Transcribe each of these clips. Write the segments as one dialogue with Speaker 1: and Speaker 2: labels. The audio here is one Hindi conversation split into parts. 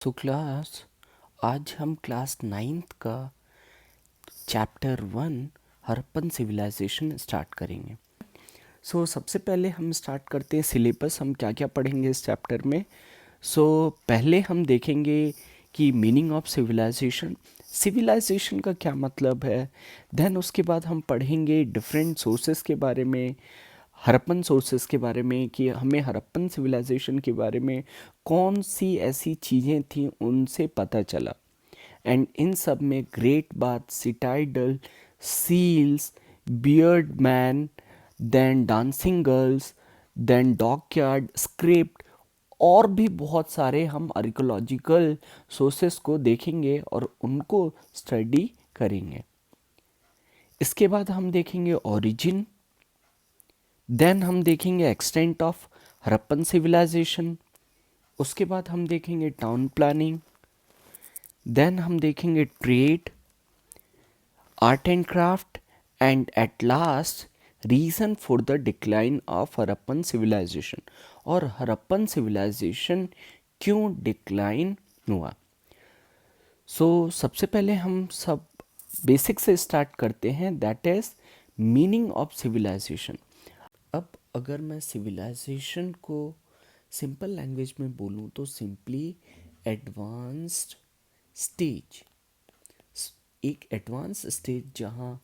Speaker 1: सो क्लास आज हम क्लास 9th का चैप्टर 1 हड़प्पन सिविलाइजेशन स्टार्ट करेंगे। सबसे पहले हम स्टार्ट करते हैं सिलेबस, हम क्या क्या पढ़ेंगे इस चैप्टर में। पहले हम देखेंगे कि मीनिंग ऑफ सिविलाइजेशन, सिविलाइजेशन का क्या मतलब है। देन उसके बाद हम पढ़ेंगे डिफरेंट सोर्सेस के बारे में, हड़प्पन सोर्सेस के बारे में, कि हमें हड़प्पन सिविलाइजेशन के बारे में कौन सी ऐसी चीज़ें थी उनसे पता चला। एंड इन सब में great bath, citadel, seals, beard man, then dancing girls, then dockyard, script और भी बहुत सारे हम आर्कियोलॉजिकल सोर्सेस को देखेंगे और उनको स्टडी करेंगे। इसके बाद हम देखेंगे ओरिजिन, देन हम देखेंगे एक्सटेंट ऑफ हड़प्पन सिविलाइजेशन, उसके बाद हम देखेंगे टाउन प्लानिंग, देन हम देखेंगे trade, art and craft, and at last reason for the decline of Harappan civilization, और हड़प्पन सिविलाइजेशन क्यों डिक्लाइन हुआ। सबसे पहले हम सब बेसिक से स्टार्ट करते हैं, that is meaning of civilization. अब अगर मैं सिविलाइजेशन को सिंपल लैंग्वेज में बोलूँ तो सिंपली एडवांस्ड स्टेज, एक एडवांस स्टेज जहाँ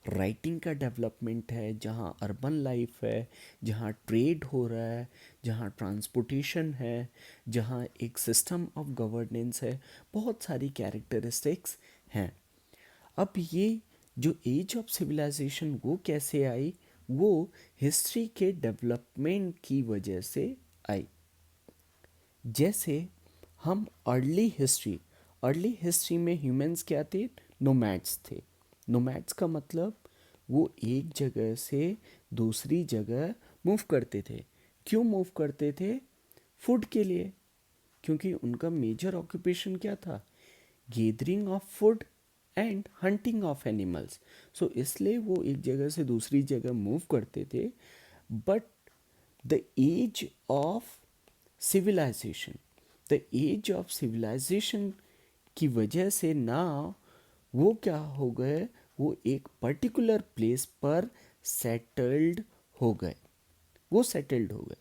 Speaker 1: राइटिंग का डेवलपमेंट है, जहाँ अर्बन लाइफ है, जहाँ ट्रेड हो रहा है, जहाँ ट्रांसपोर्टेशन है, जहाँ एक सिस्टम ऑफ गवर्नेंस है, बहुत सारी कैरेक्टरिस्टिक्स हैं। अब ये जो एज ऑफ सिविलाइजेशन वो कैसे आई, वो हिस्ट्री के डेवलपमेंट की वजह से आई। जैसे हम अर्ली हिस्ट्री में ह्यूमंस क्या थे, नोमैड्स थे। नोमैड्स का मतलब वो एक जगह से दूसरी जगह मूव करते थे। क्यों मूव करते थे? फूड के लिए, क्योंकि उनका मेजर ऑक्यूपेशन क्या था, gathering of food and hunting of animals. इसलिए वो एक जगह से दूसरी जगह मूव करते थे। But the age of civilization, the age of civilization की वजह से ना वो क्या हो गए, वो एक पर्टिकुलर प्लेस पर सेटल्ड हो गए, वो सेटल्ड हो गए।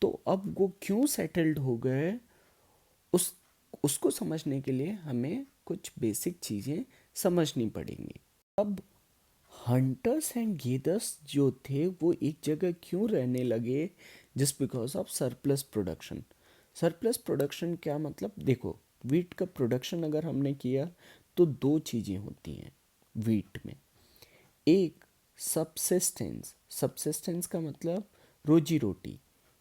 Speaker 1: तो अब वो क्यों सेटल्ड हो गए, उस उसको समझने के लिए हमें कुछ बेसिक चीज़ें समझनी पड़ेंगी। अब हंटर्स एंड गेदर्स जो थे वो एक जगह क्यों रहने लगे, just because of surplus production. Surplus production क्या मतलब, देखो वीट का प्रोडक्शन अगर हमने किया तो दो चीज़ें होती हैं वीट में। एक सबसिस्टेंस, सबसिस्टेंस का मतलब रोजी रोटी,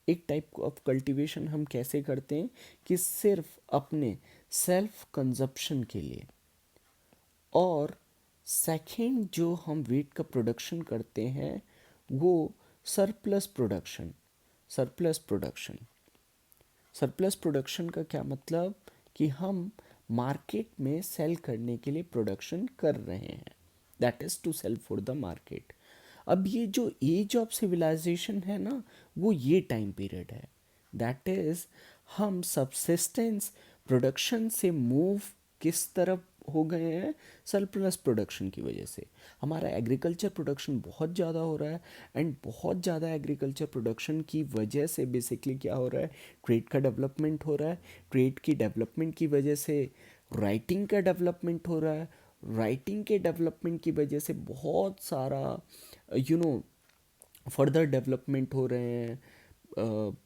Speaker 1: एक टाइप ऑफ कल्टीवेशन हम कैसे करते हैं कि सिर्फ अपने सेल्फ कंजप्शन के लिए। और सेकेंड जो हम वीट का प्रोडक्शन करते हैं वो surplus production. Surplus production, surplus production का क्या मतलब कि हम मार्केट में सेल करने के लिए प्रोडक्शन कर रहे हैं, that is to sell for the market. अब ये जो एज ऑफ सिविलाइजेशन है ना, वो ये टाइम पीरियड है, दैट इज़ हम सबसिस्टेंस प्रोडक्शन से मूव किस तरफ हो गए हैं, सरप्लस प्रोडक्शन की वजह से। हमारा एग्रीकल्चर प्रोडक्शन बहुत ज़्यादा हो रहा है, एंड बहुत ज़्यादा एग्रीकल्चर प्रोडक्शन की वजह से बेसिकली क्या हो रहा है, ट्रेड का डेवलपमेंट हो रहा है। ट्रेड की डेवलपमेंट की वजह से राइटिंग का डेवलपमेंट हो रहा है। राइटिंग के डेवलपमेंट की वजह से बहुत सारा फर्दर डेवलपमेंट हो रहे हैं।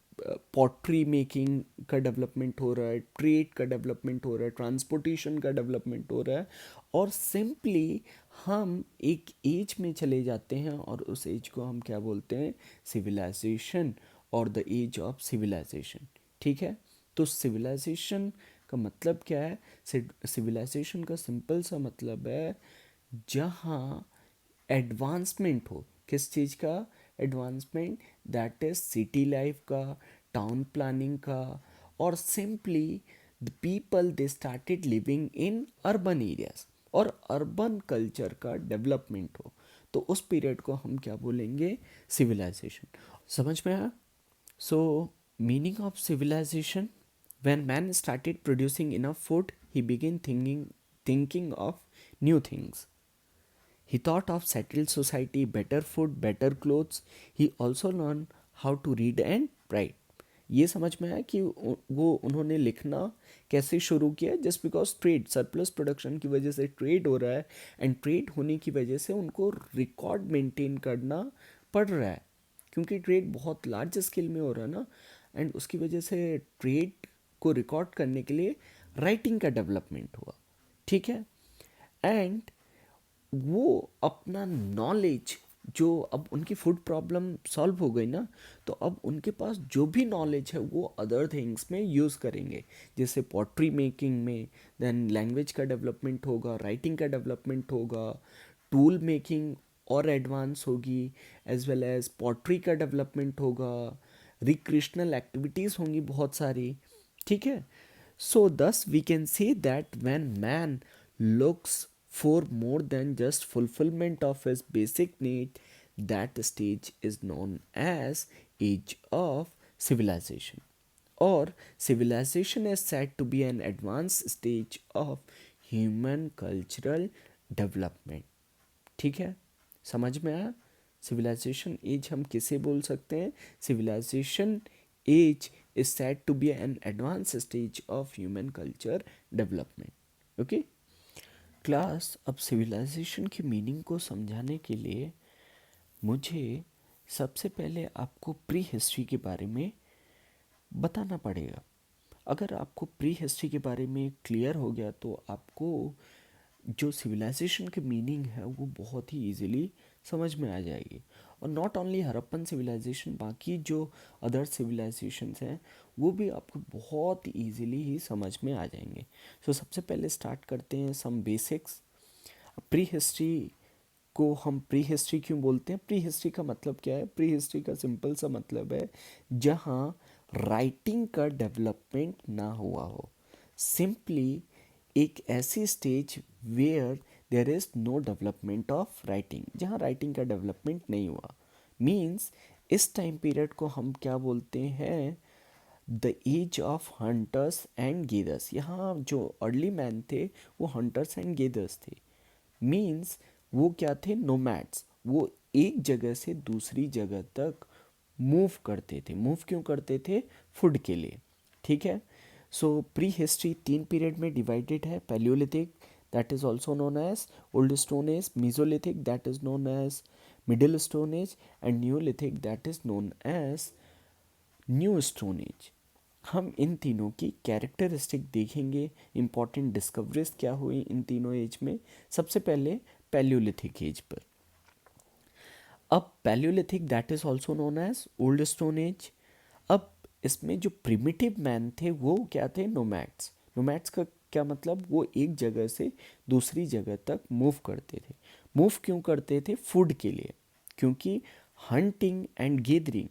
Speaker 1: पॉटरी मेकिंग का डेवलपमेंट हो रहा है, ट्रेड का डेवलपमेंट हो रहा है, ट्रांसपोर्टेशन का डेवलपमेंट हो रहा है। और सिंपली हम एक एज में चले जाते हैं और उस एज को हम क्या बोलते हैं, सिविलाइजेशन, और द एज ऑफ सिविलाइजेशन। ठीक है, तो सिविलाइजेशन का मतलब क्या है, सिविलाइजेशन का सिंपल सा मतलब है जहाँ एडवांसमेंट हो। किस चीज़ का advancement, that is city life का, टाउन प्लानिंग का, और simply the people they started living in urban areas, और अर्बन कल्चर का डेवलपमेंट हो, तो उस पीरियड को हम क्या बोलेंगे, सिविलाइजेशन। समझ में आया? So meaning of civilization, When man started producing enough food, he began thinking of new things. He thought of settled society, better food, better clothes. He also learned how to read and write. ये समझ में आया कि वो उन्होंने लिखना कैसे शुरू किया, just because trade, surplus production की वजह से ट्रेड हो रहा है, एंड ट्रेड होने की वजह से उनको रिकॉर्ड मेंटेन करना पड़ रहा है, क्योंकि ट्रेड बहुत लार्ज स्केल में हो रहा है ना, एंड उसकी वजह से ट्रेड को रिकॉर्ड करने के लिए राइटिंग का डेवलपमेंट हुआ, ठीक है। एंड वो अपना नॉलेज, जो अब उनकी फूड प्रॉब्लम सॉल्व हो गई ना, तो अब उनके पास जो भी नॉलेज है वो अदर थिंग्स में यूज़ करेंगे, जैसे पॉटरी मेकिंग में, देन लैंग्वेज का डेवलपमेंट होगा, राइटिंग का डेवलपमेंट होगा, टूल मेकिंग और एडवांस होगी, एज वेल एज पॉटरी का डेवलपमेंट होगा, रिक्रिएशनल एक्टिविटीज़ होंगी बहुत सारी, ठीक है। So thus we can see that when man looks for more than just fulfillment of his basic need, that stage is known as age of civilization. Or civilization is said to be an advanced stage of human cultural development. ठीक है, समझ में आया? सिविलाइजेशन एज हम किसे बोल सकते हैं? Civilization age is said to be an advance stage of human culture development. Okay class, अब सिविलाइजेशन की मीनिंग को समझाने के लिए मुझे सबसे पहले आपको प्री हिस्ट्री के बारे में बताना पड़ेगा। अगर आपको प्री हिस्ट्री के बारे में क्लियर हो गया तो आपको जो सिविलाइजेशन की मीनिंग है वो बहुत ही इजीली समझ में आ जाएगी। और नॉट ओनली हड़प्पन सिविलाइजेशन, बाकी जो अदर सिविलाइजेशंस हैं वो भी आपको बहुत इजीली ही समझ में आ जाएंगे। सो सबसे पहले स्टार्ट करते हैं सम बेसिक्स। प्री हिस्ट्री को हम प्री हिस्ट्री क्यों बोलते हैं? प्री हिस्ट्री का मतलब क्या है? प्री हिस्ट्री का सिंपल सा मतलब है जहाँ राइटिंग का डेवलपमेंट ना हुआ हो, सिंपली एक ऐसी stage where there is no development of writing, जहाँ राइटिंग का डेवलपमेंट नहीं हुआ। मीन्स इस टाइम पीरियड को हम क्या बोलते हैं? The age of hunters and gatherers. यहाँ जो अर्ली मैन थे वो हंटर्स एंड गेदर्स थे। मीन्स वो क्या थे? नोमैड्स। वो एक जगह से दूसरी जगह तक मूव करते थे। मूव क्यों करते थे? फूड के लिए, ठीक है। सो प्री हिस्ट्री 3 पीरियड में डिवाइडेड है। Paleolithic, that is also known as old stone age, mesolithic, that is known as middle stone age, and neolithic, that is known as new stone age. हम इन तीनों की कैरेक्टरिस्टिक देखेंगे, इंपॉर्टेंट डिस्कवरीज क्या हुई इन तीनों एज में। सबसे पहले पैलियोलिथिक एज पर। अब palaeolithic that is also known as old stone age. अब इसमें जो प्रिमिटिव मैन थे वो क्या थे? नोमैड्स। नोमैड्स का क्या मतलब? वो एक जगह से दूसरी जगह तक मूव करते थे। मूव क्यों करते थे? फूड के लिए, क्योंकि हंटिंग एंड गैदरिंग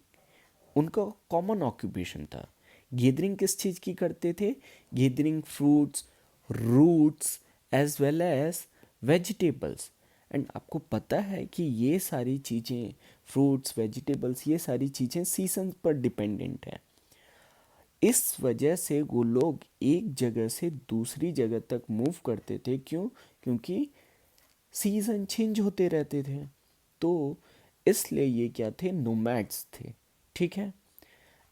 Speaker 1: उनका कॉमन ऑक्यूपेशन था। गैदरिंग किस चीज़ की करते थे? Gathering fruits, roots as well as vegetables. And आपको पता है कि ये सारी चीज़ें, फ्रूट्स, वेजिटेबल्स, ये सारी चीज़ें सीजन पर डिपेंडेंट हैं। इस वजह से वो लोग एक जगह से दूसरी जगह तक मूव करते थे। क्यों? क्योंकि सीजन चेंज होते रहते थे, तो इसलिए ये क्या थे? नोमैड्स थे, ठीक है।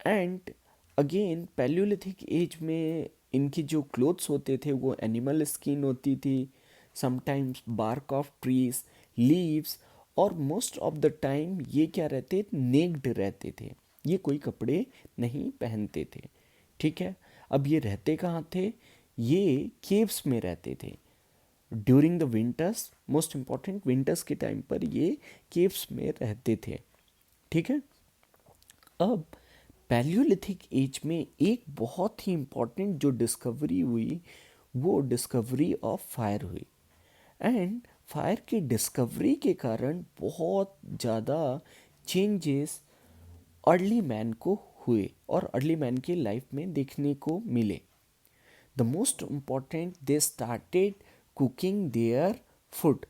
Speaker 1: एंड अगेन पैलियोलिथिक एज में इनकी जो क्लोथ्स होते थे वो एनिमल स्किन होती थी, sometimes bark of trees, leaves, और मोस्ट ऑफ द टाइम ये क्या रहते? नेक्ड रहते थे। ये कोई कपड़े नहीं पहनते थे, ठीक है। अब ये रहते कहाँ थे? ये केव्स में रहते थे during the winters. Most important, winters के टाइम पर ये केव्स में रहते थे, ठीक है। अब पैलियोलिथिक एज में एक बहुत ही इम्पॉर्टेंट जो डिस्कवरी हुई वो डिस्कवरी ऑफ फायर हुई। एंड फायर की डिस्कवरी के कारण बहुत ज़्यादा चेंजेस अर्ली मैन को हुए और अर्ली मैन की लाइफ में देखने को मिले। The most important, they started cooking their food.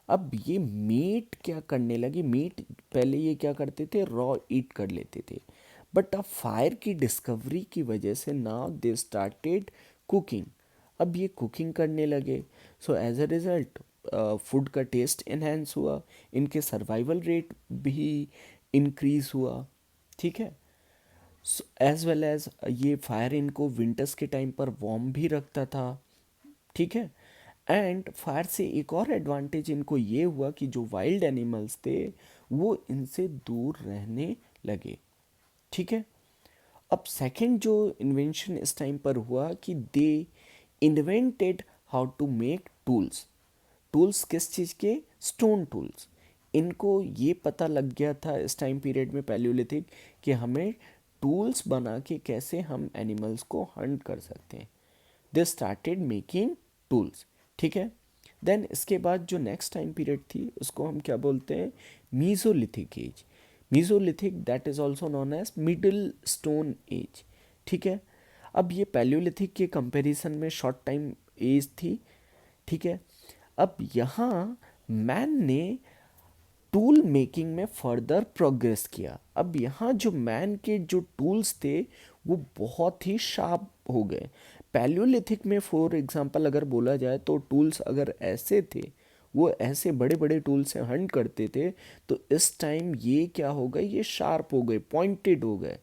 Speaker 1: अब ये मीट क्या करने लगे? मीट पहले ये क्या करते थे? रॉ ईट कर लेते थे, बट अब फायर की डिस्कवरी की वजह से नाउ दे स्टार्टेड कुकिंग। अब ये कुकिंग करने लगे, so as a result food का टेस्ट इन्हेंस हुआ, इनके सर्वाइवल रेट भी इंक्रीज हुआ। ठीक है, एज वेल एज ये फायर इनको विंटर्स के टाइम पर वार्म भी रखता था। ठीक है, एंड फायर से एक और एडवांटेज इनको ये हुआ कि जो वाइल्ड एनिमल्स थे वो इनसे दूर रहने लगे। ठीक है, अब सेकंड जो इन्वेंशन इस टाइम पर हुआ कि they invented how to make tools. Tools किस चीज़ के? Stone tools. इनको ये पता लग गया था इस टाइम पीरियड में पैलियोलिथिक कि हमें टूल्स बना के कैसे हम एनिमल्स को हंट कर सकते हैं। They started making tools. ठीक है, देन इसके बाद जो नेक्स्ट टाइम पीरियड थी उसको हम क्या बोलते हैं? Mesolithic age. Mesolithic that is also known as middle stone age. ठीक है, अब ये पैलियोलिथिक के कंपैरिजन में शॉर्ट टाइम एज थी। ठीक है, अब यहाँ मैन ने टूल मेकिंग में फर्दर प्रोग्रेस किया। अब यहाँ जो मैन के जो टूल्स थे वो बहुत ही शार्प हो गए। पैलियोलिथिक में फॉर एग्जांपल अगर बोला जाए तो टूल्स अगर ऐसे थे, वो ऐसे बड़े बड़े टूल से हंट करते थे, तो इस टाइम ये क्या हो गए? ये शार्प हो गए, पॉइंटेड हो गए।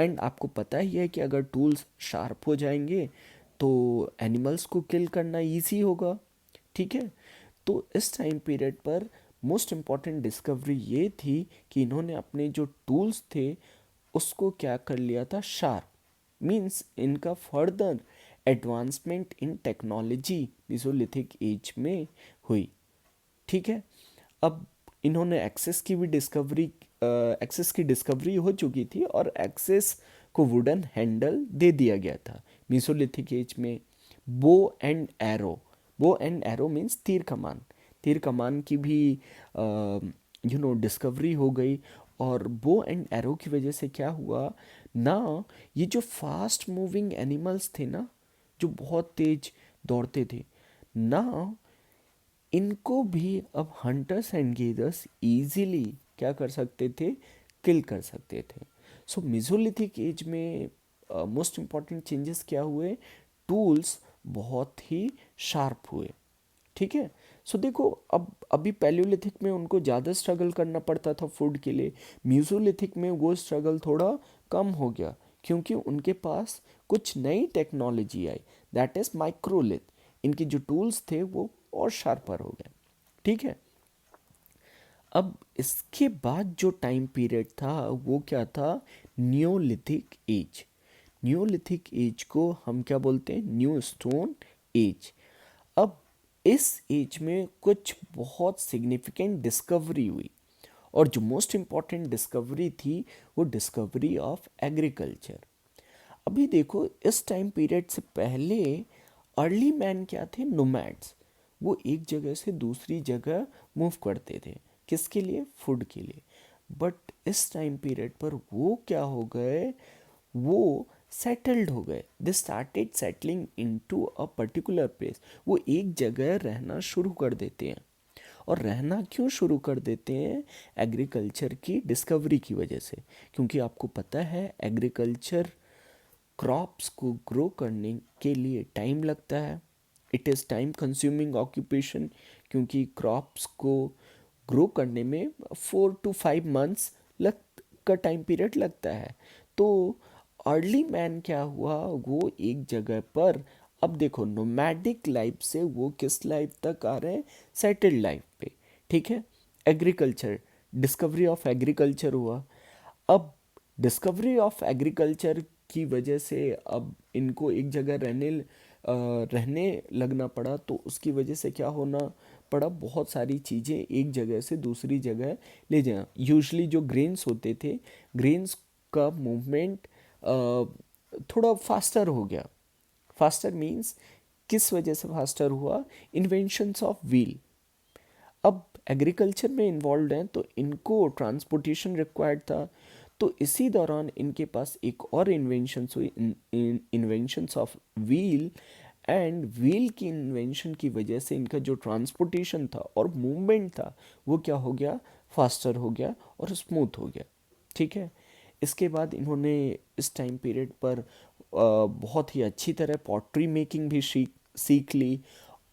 Speaker 1: एंड आपको पता ही है कि अगर टूल्स शार्प हो जाएंगे तो एनिमल्स को किल करना इजी होगा। ठीक है, तो इस टाइम पीरियड पर मोस्ट इम्पॉर्टेंट डिस्कवरी ये थी कि इन्होंने अपने जो टूल्स थे उसको क्या कर लिया था? शार्प। मीन्स इनका further advancement in technology Mesolithic as में हुई। ठीक है, अब इन्होंने एक्सेस की डिस्कवरी हो चुकी थी और एक्सेस को वुडन हैंडल दे दिया गया था मेसोलिथिक एज में। Bow and arrow, bow and arrow means तीर कमान, तीर कमान की भी डिस्कवरी हो गई। और बो एंड एरो की वजह से क्या हुआ ना, ये जो फास्ट मूविंग एनिमल्स थे ना, जो बहुत तेज दौड़ते थे ना, इनको भी अब हंटर्स एंड गेदर्स इजीली क्या कर सकते थे? किल कर सकते थे। सो मेसोलिथिक एज में मोस्ट इम्पॉर्टेंट चेंजेस क्या हुए? टूल्स बहुत ही शार्प हुए। ठीक है, सो देखो अब अभी पैलियोलिथिक में उनको ज़्यादा स्ट्रगल करना पड़ता था फूड के लिए, म्यूजोलिथिक में वो स्ट्रगल थोड़ा कम हो गया क्योंकि उनके पास कुछ नई technology I, that is microlith. इनके जो टूल्स थे वो और शार्पर हो गए। ठीक है, अब इसके बाद जो टाइम पीरियड था वो क्या था? Neolithic as. न्योलिथिक एज को हम क्या बोलते हैं? New stone age. अब इस एज में कुछ बहुत सिग्निफिकेंट डिस्कवरी हुई और जो मोस्ट इम्पॉर्टेंट डिस्कवरी थी वो डिस्कवरी ऑफ एग्रीकल्चर। अभी देखो इस टाइम पीरियड से पहले अर्ली मैन क्या थे? नोमैड्स। वो एक जगह से दूसरी जगह मूव करते थे, किसके लिए? फूड के लिए। बट इस टाइम पीरियड पर वो क्या हो गए? वो सेटल्ड हो गए। They started settling into a particular place. वो एक जगह रहना शुरू कर देते हैं। और रहना क्यों शुरू कर देते हैं? एग्रीकल्चर की डिस्कवरी की वजह से। क्योंकि आपको पता है एग्रीकल्चर क्रॉप्स को ग्रो करने के लिए टाइम लगता है। It is time consuming occupation, क्योंकि क्रॉप्स को ग्रो करने में 4 to 5 months लग का टाइम पीरियड लगता है। तो अर्ली मैन क्या हुआ? वो एक जगह पर, अब देखो नोमैडिक लाइफ से वो किस लाइफ तक आ रहे हैं? सेटल्ड लाइफ पे। ठीक है, एग्रीकल्चर, डिस्कवरी ऑफ एग्रीकल्चर हुआ। अब डिस्कवरी ऑफ एग्रीकल्चर की वजह से अब इनको एक जगह रहने लगना पड़ा, तो उसकी वजह से क्या होना पड़ा? बहुत सारी चीज़ें एक जगह से दूसरी जगह ले जाना। यूजुअली जो ग्रेन्स होते थे, ग्रेन्स का मूवमेंट थोड़ा फास्टर हो गया। फास्टर मीन्स किस वजह से फास्टर हुआ? Inventions of wheel. अब एग्रीकल्चर में इन्वॉल्व हैं तो इनको ट्रांसपोर्टेशन रिक्वायर्ड था। तो इसी दौरान इनके पास एक और इन्वेंशंस हुई, inventions of wheel. And wheel की इन्वेंशन की वजह से इनका जो ट्रांसपोर्टेशन था और मूवमेंट था वो क्या हो गया? फास्टर हो गया और स्मूथ हो गया। ठीक है, इसके बाद इन्होंने इस टाइम पीरियड पर बहुत ही अच्छी तरह पॉटरी मेकिंग भी सीख ली,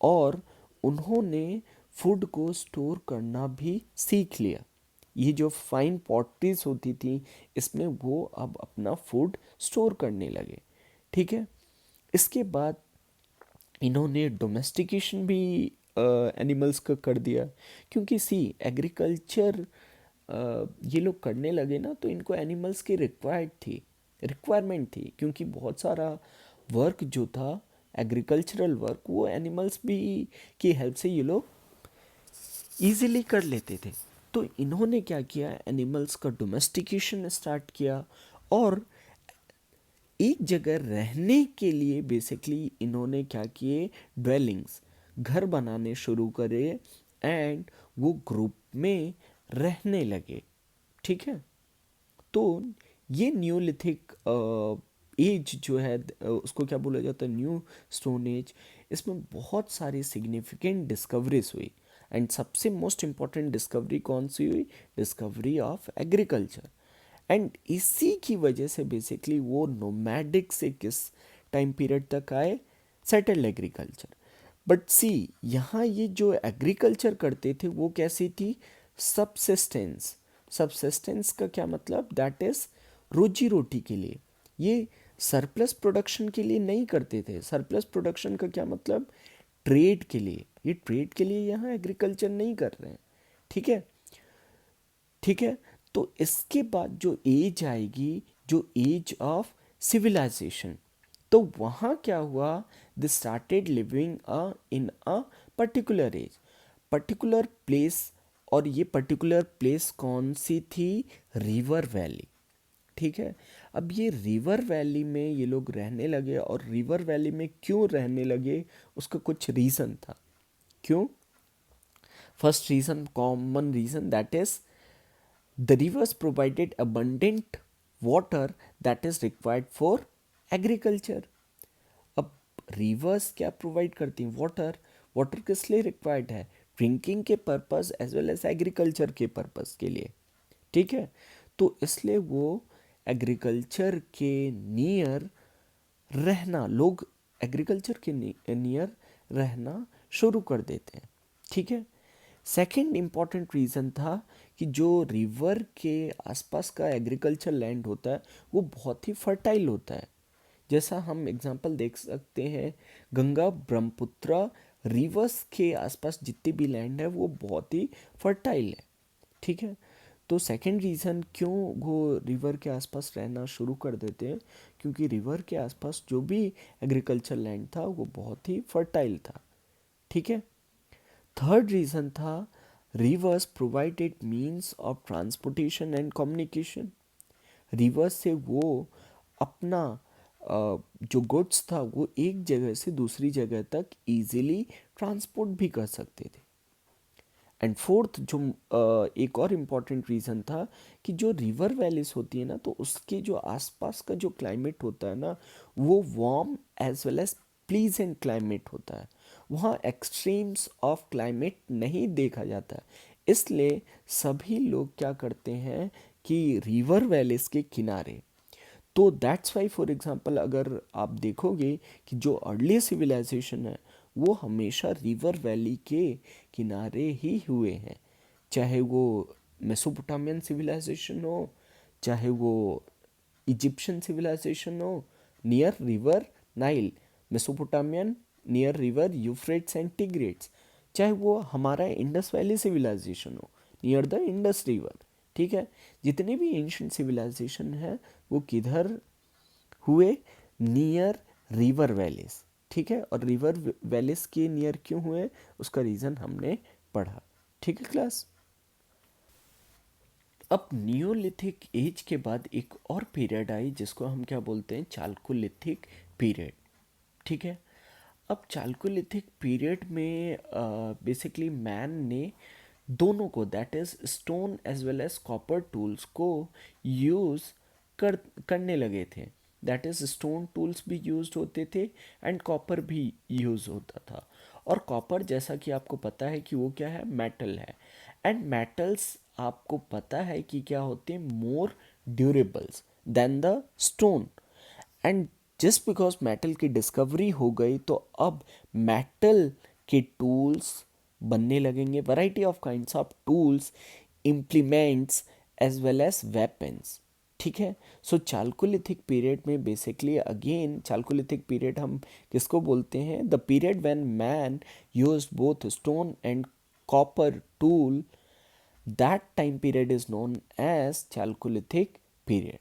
Speaker 1: और उन्होंने फूड को स्टोर करना भी सीख लिया। ये जो फाइन पॉटरीज होती थी, इसमें वो अब अपना फूड स्टोर करने लगे। ठीक है। इसके बाद इन्होंने डोमेस्टिकेशन भी एनिमल्स का कर दिया, क्योंकि सी एग्रीकल्चर ये लोग करने लगे ना, तो इनको एनिमल्स की रिक्वायरमेंट थी, क्योंकि बहुत सारा वर्क जो था एग्रीकल्चरल वर्क, वो एनिमल्स भी की हेल्प से ये लोग इजीली कर लेते थे। तो इन्होंने क्या किया, एनिमल्स का डोमेस्टिकेशन स्टार्ट किया, और एक जगह रहने के लिए बेसिकली इन्होंने क्या किए, ड्वेलिंग्स, घर बनाने शुरू करे, एंड वो ग्रुप में रहने लगे। ठीक है। तो ये न्यूलिथिक एज जो है, उसको क्या बोला जाता है, न्यू स्टोन एज। इसमें बहुत सारी सिग्निफिकेंट डिस्कवरीज हुई, एंड सबसे मोस्ट इम्पॉर्टेंट डिस्कवरी कौन सी हुई, डिस्कवरी ऑफ एग्रीकल्चर। एंड इसी की वजह से बेसिकली वो नोमैडिक से किस टाइम पीरियड तक आए, सेटल्ड एग्रीकल्चर। बट सी यहाँ ये जो एग्रीकल्चर करते थे वो कैसी थी, सबसिस्टेंस। सबसिस्टेंस का क्या मतलब, दैट इज रोजी रोटी के लिए। ये सरप्लस प्रोडक्शन के लिए नहीं करते थे। सरप्लस प्रोडक्शन का क्या मतलब, ट्रेड के लिए। ये ट्रेड के लिए यहाँ एग्रीकल्चर नहीं कर रहे हैं। ठीक है। ठीक है। तो इसके बाद जो एज आएगी, जो एज ऑफ सिविलाइजेशन, तो वहाँ क्या हुआ, they started living in a particular age, particular place. और ये पर्टिकुलर प्लेस कौन सी थी, रिवर वैली। ठीक है। अब ये रिवर वैली में ये लोग रहने लगे, और रिवर वैली में क्यों रहने लगे, उसका कुछ रीज़न था। क्यों, first reason, common reason, that is the rivers provided abundant water that is required for agriculture. अब रिवर्स क्या प्रोवाइड करती हैं, वाटर। वाटर किस लिए रिक्वायर्ड है, ड्रिंकिंग के purpose as well as agriculture के पर्पस के लिए। ठीक है। तो इसलिए वो एग्रीकल्चर के नियर रहना, लोग एग्रीकल्चर के नियर रहना शुरू कर देते हैं। ठीक है। सेकंड इम्पॉर्टेंट रीज़न था कि जो रिवर के आसपास का एग्रीकल्चर लैंड होता है वो बहुत ही फर्टाइल होता है। जैसा हम एग्जांपल देख सकते हैं, गंगा ब्रह्मपुत्र रिवर्स के आसपास जितने भी लैंड है वो बहुत ही फर्टाइल है। ठीक है। तो सेकंड रीज़न क्यों वो रिवर के आसपास रहना शुरू कर देते हैं, क्योंकि रिवर के आसपास जो भी एग्रीकल्चर लैंड था वो बहुत ही फर्टाइल था। ठीक है। थर्ड रीज़न था, reverse provided means of transportation and communication. Reverse से वो अपना जो गुड्स था वो एक जगह से दूसरी जगह तक इजीली ट्रांसपोर्ट भी कर सकते थे। एंड फोर्थ जो एक और इम्पॉर्टेंट रीज़न था कि जो रिवर वैलीज होती है ना, तो उसके जो आसपास का जो क्लाइमेट होता है ना, वो warm as well as pleasant climate होता है। वहाँ एक्सट्रीम्स ऑफ क्लाइमेट नहीं देखा जाता। इसलिए सभी लोग क्या करते हैं कि रिवर वैलीज के किनारे, तो दैट्स वाई फॉर एग्जांपल अगर आप देखोगे कि जो अर्ली सिविलाइजेशन है वो हमेशा रिवर वैली के किनारे ही हुए हैं। चाहे वो मेसोपोटामियन सिविलाइजेशन हो, चाहे वो इजिप्शियन सिविलाइजेशन हो, near river Nile, Mesopotamian near river Euphrates and Tigris, चाहे वो हमारा इंडस वैली सिविलाइजेशन हो, नियर द इंडस रिवर। ठीक है। जितने भी एंशिएंट सिविलाइजेशन है वो किधर हुए, नियर रिवर वैलीज। ठीक है। और रिवर वैलीज के नियर क्यों हुए, उसका रीज़न हमने पढ़ा। ठीक है क्लास। अब नियोलिथिक एज के बाद एक और पीरियड आई जिसको हम क्या बोलते हैं, चालकोलिथिक पीरियड। ठीक है। अब चालकोलिथिक पीरियड में बेसिकली मैन ने दोनों को, that is stone as well as copper tools को यूज़ करने लगे थे। दैट इज स्टोन टूल्स भी यूज होते थे एंड कॉपर भी यूज़ होता था। और कॉपर जैसा कि आपको पता है कि वो क्या है, मेटल है। एंड मेटल्स आपको पता है कि क्या होते हैं, more durables than the stone. And just because metal की डिस्कवरी हो गई तो अब मेटल के टूल्स बनने लगेंगे, variety of kinds of tools, implements as well as weapons. ठीक है। सो चालकोलिथिक पीरियड में बेसिकली अगेन चालकोलिथिक पीरियड हम किसको बोलते हैं? The period when man used both stone and copper tool, that time period is known as chalcolithic period.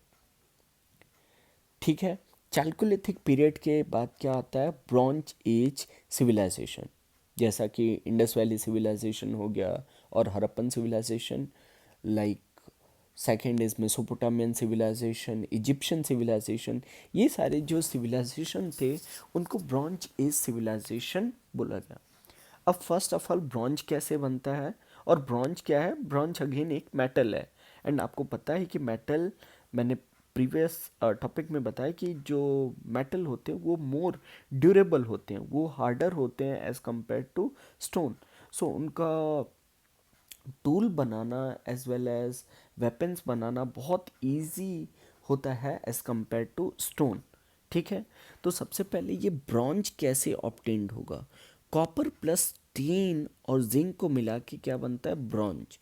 Speaker 1: ठीक है। चालकोलिथिक पीरियड के बाद क्या आता है? ब्रॉन्ज एज सिविलाइजेशन, जैसा कि इंडस वैली सिविलाइजेशन हो गया और Harappan civilization. Like second is Mesopotamian civilization, Egyptian civilization. ये सारे जो सिविलाइजेशन थे उनको ब्रॉन्ज एज सिविलाइजेशन बोला गया। अब फर्स्ट ऑफ ऑल ब्रॉन्ज कैसे बनता है और ब्रॉन्ज क्या है? ब्रॉन्ज अगेन एक मेटल है। एंड आपको पता है कि मेटल, मैंने प्रीवियस टॉपिक में बताया कि जो मेटल होते हैं वो मोर ड्यूरेबल होते हैं, वो हार्डर होते हैं एज कंपेयर टू स्टोन। सो उनका टूल बनाना एज वेल एज वेपन्स बनाना बहुत इजी होता है एज कंपेयर टू स्टोन। ठीक है। तो सबसे पहले ये ब्रॉन्ज कैसे ऑब्टेन्ड होगा? कॉपर प्लस टीन और जिंक को मिला के क्या बनता है? ब्रॉन्ज।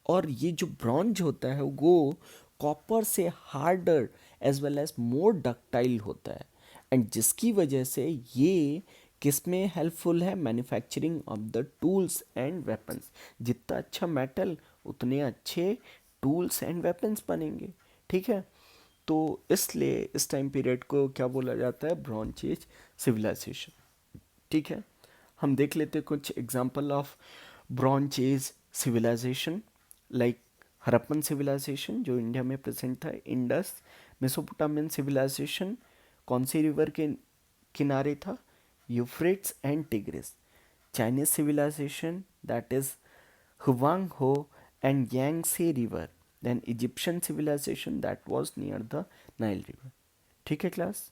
Speaker 1: और ये जो ब्रॉन्ज होता है वो कॉपर से हार्डर एज वेल एज मोर डक्टाइल होता है। एंड जिसकी वजह से ये किस में हेल्पफुल है? Manufacturing of the tools and weapons. जितना अच्छा मेटल उतने अच्छे टूल्स एंड वेपन्स बनेंगे। ठीक है। तो इसलिए इस टाइम पीरियड को क्या बोला जाता है? Bronze age civilisation. ठीक है। हम देख लेते हैं कुछ example of bronze age civilisation. Like Harappan civilisation जो इंडिया में प्रेजेंट था, इंडस। मेसोपोटामियन सिविलाइजेशन कौन सी रिवर के किनारे था? Euphrates and Tigris. Chinese civilisation that is Huang Ho and Yangtze river. Then Egyptian civilisation that was near the Nile river. ठीक है क्लास।